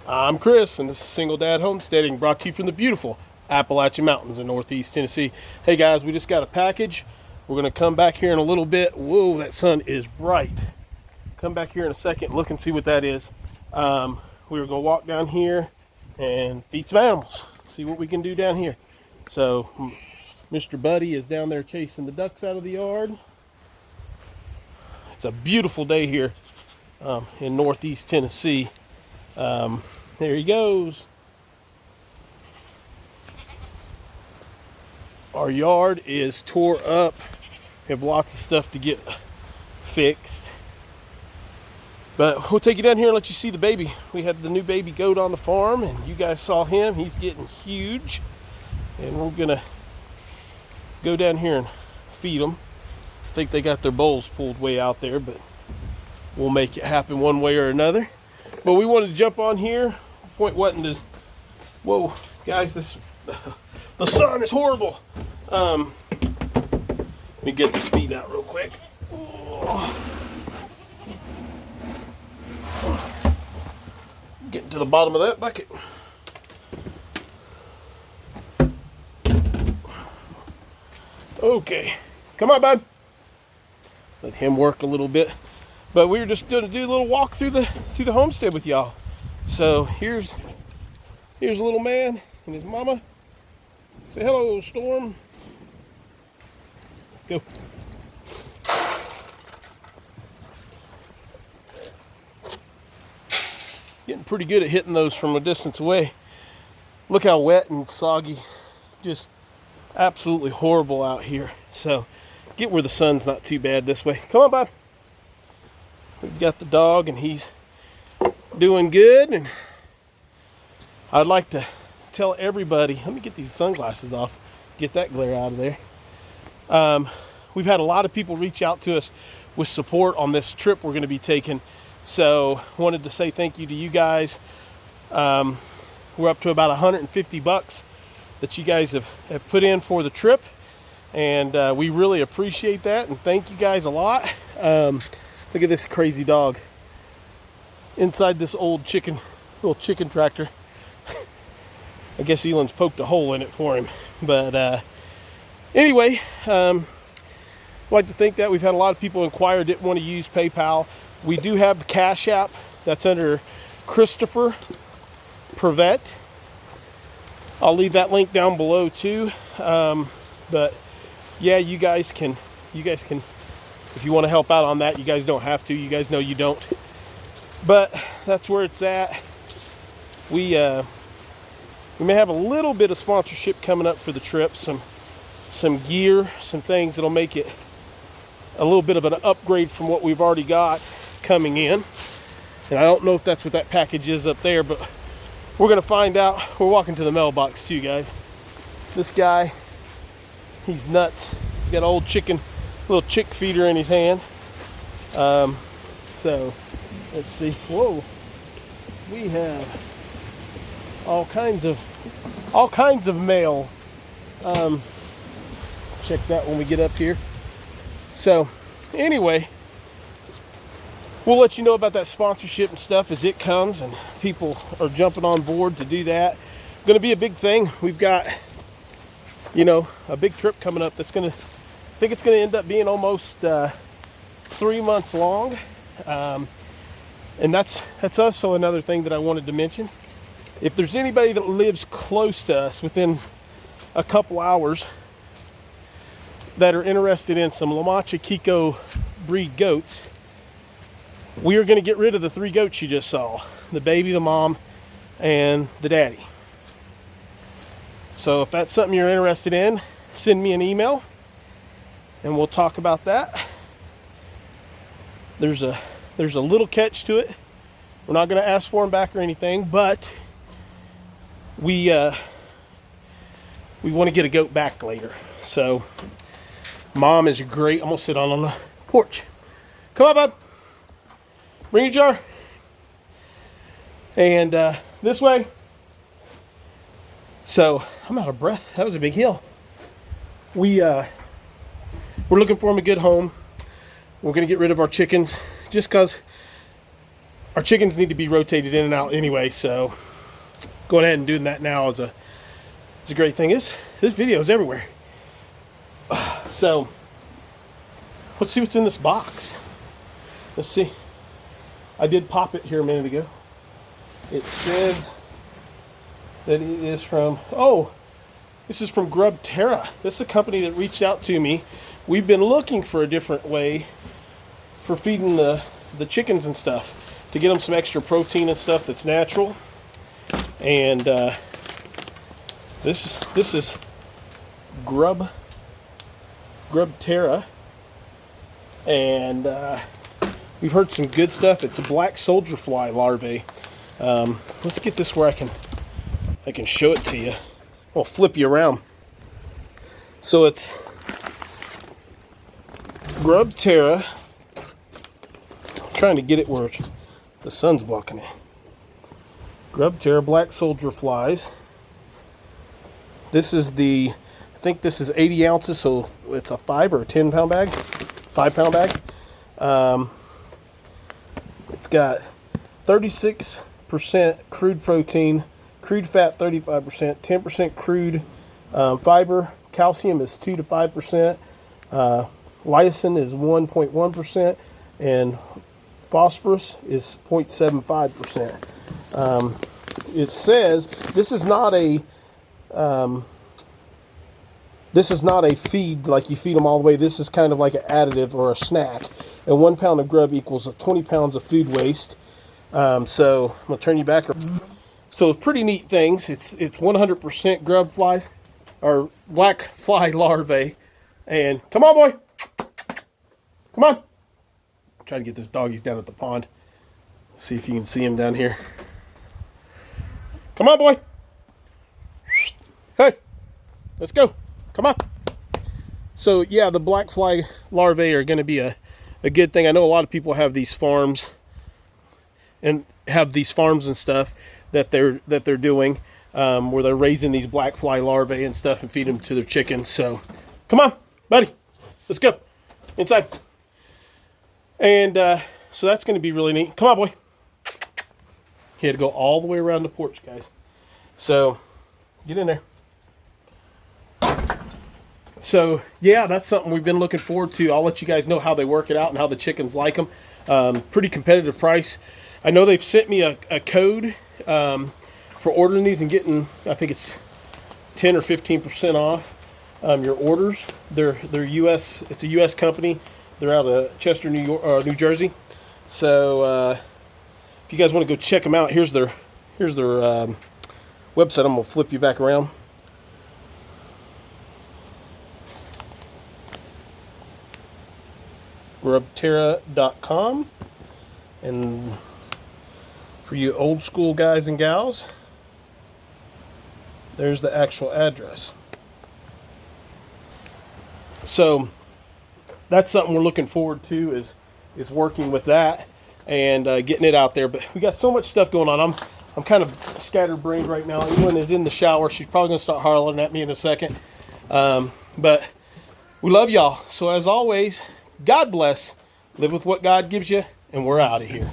I'm Chris, and this is Single Dad Homesteading, brought to you from the beautiful Appalachian Mountains in Northeast Tennessee. Hey guys, we just got a package. We're going to come back here in a little bit. Whoa, that sun is bright. Come back here in a second, look and see what that is. We were going to walk down here and feed some animals, see what we can do down here. So, Mr. Buddy is down there chasing the ducks out of the yard. It's a beautiful day here in Northeast Tennessee. There he goes. Our yard is tore up. We have lots of stuff to get fixed. But we'll take you down here and let you see the baby. We had the new baby goat on the farm, and you guys saw him. He's getting huge. And we're gonna go down here and feed them. I think they got their bowls pulled way out there, but we'll make it happen one way or another. But we wanted to jump on here. Point wasn't to, whoa, guys, the sun is horrible. Let me get this feed out real quick. Getting to the bottom of that bucket. Okay, come on, bud. Let him work a little bit. But we were just going to do a little walk through the homestead with y'all. So here's a little man and his mama. Say hello, Storm. Go. Getting pretty good at hitting those from a distance away. Look how wet and soggy. Just absolutely horrible out here. So get where the sun's not too bad this way. Come on, bud. We've got the dog and he's doing good. And I'd like to tell everybody, let me get these sunglasses off, get that glare out of there. We've had a lot of people reach out to us with support on this trip we're going to be taking. So wanted to say thank you to you guys. We're up to about 150 bucks that you guys have put in for the trip. And we really appreciate that. And thank you guys a lot. Look at this crazy dog inside this old little chicken tractor. I guess Elon's poked a hole in it for him. But anyway, I'd like to think that we've had a lot of people inquire, didn't want to use PayPal. We do have the Cash App that's under Christopher Privette. I'll leave that link down below too. But yeah, you guys can, if you want to help out on that, you guys don't have to. You guys know you don't. But that's where it's at. We may have a little bit of sponsorship coming up for the trip. Some gear, some things that'll make it a little bit of an upgrade from what we've already got coming in. And I don't know if that's what that package is up there, but we're gonna find out. We're walking to the mailbox too, guys. This guy, he's nuts. He's got an old little chick feeder in his hand. So let's see. Whoa, we have all kinds of mail. Check that when we get up here. So anyway, we'll let you know about that sponsorship and stuff as it comes, and people are jumping on board to do that. Going to be a big thing. We've got, a big trip coming up that's I think it's going to end up being almost 3 months long. And that's also another thing that I wanted to mention. If there's anybody that lives close to us within a couple hours that are interested in some La Mancha Kiko breed goats, we are going to get rid of the 3 goats you just saw. The baby, the mom, and the daddy. So if that's something you're interested in, send me an email and we'll talk about that. There's a little catch to it. We're not going to ask for them back or anything, but we want to get a goat back later. So mom is great. I'm going to sit on the porch. Come on, bud. Bring your jar. And this way. So I'm out of breath. That was a big hill. We're looking for him a good home. We're going to get rid of our chickens just because our chickens need to be rotated in and out anyway, so going ahead and doing that now is a great thing. This video is everywhere. So let's see what's in this box. Let's see. I did pop it here a minute ago. It says that it is from, oh, this is from Privette. This is a company that reached out to me. We've been looking for a different way for feeding the chickens and stuff, to get them some extra protein and stuff that's natural. And this is Privette, and we've heard some good stuff. It's a black soldier fly larvae. Let's get this where I can show it to you. I'll flip you around. So it's Privette. Trying to get it where the sun's blocking it. Privette black soldier flies. This is I think this is 80 ounces, so it's a 5 or a 10 pound bag, 5 pound bag. It's got 36% crude protein, crude fat 35%, 10% crude fiber. Calcium is 2 to 5%. Lysine is 1.1%, and phosphorus is 0.75%. It says this is not a feed like you feed them all the way. This is kind of like an additive or a snack. And 1 pound of grub equals 20 pounds of food waste. So I'm gonna turn you back. So pretty neat things. It's 100% grub flies or black fly larvae. And come on, boy, come on. Try to get this doggies down at the pond. See if you can see him down here. Come on, boy. Hey, let's go. Come on. So yeah, the black fly larvae are going to be a good thing. I know a lot of people have these farms and stuff that they're doing where they're raising these black fly larvae and stuff and feed them to their chickens. So come on, buddy, let's go inside. And so that's going to be really neat. Come on, boy. He had to go all the way around the porch, guys. So get in there. So yeah, that's something we've been looking forward to. I'll let you guys know how they work it out and how the chickens like them. Pretty competitive price. I know they've sent me a code for ordering these and getting, I think it's 10 or 15% off your orders. They're US. It's a US company. They're out of Chester, New Jersey. So if you guys want to go check them out, here's their website. I'm gonna flip you back around. Privette.com. And for you old school guys and gals, there's the actual address. So that's something we're looking forward to, is working with that and getting it out there. But we got so much stuff going on. I'm kind of scatterbrained right now. Ewan is in the shower. She's probably gonna start hollering at me in a second. But we love y'all. So as always, God bless. Live with what God gives you, and we're out of here.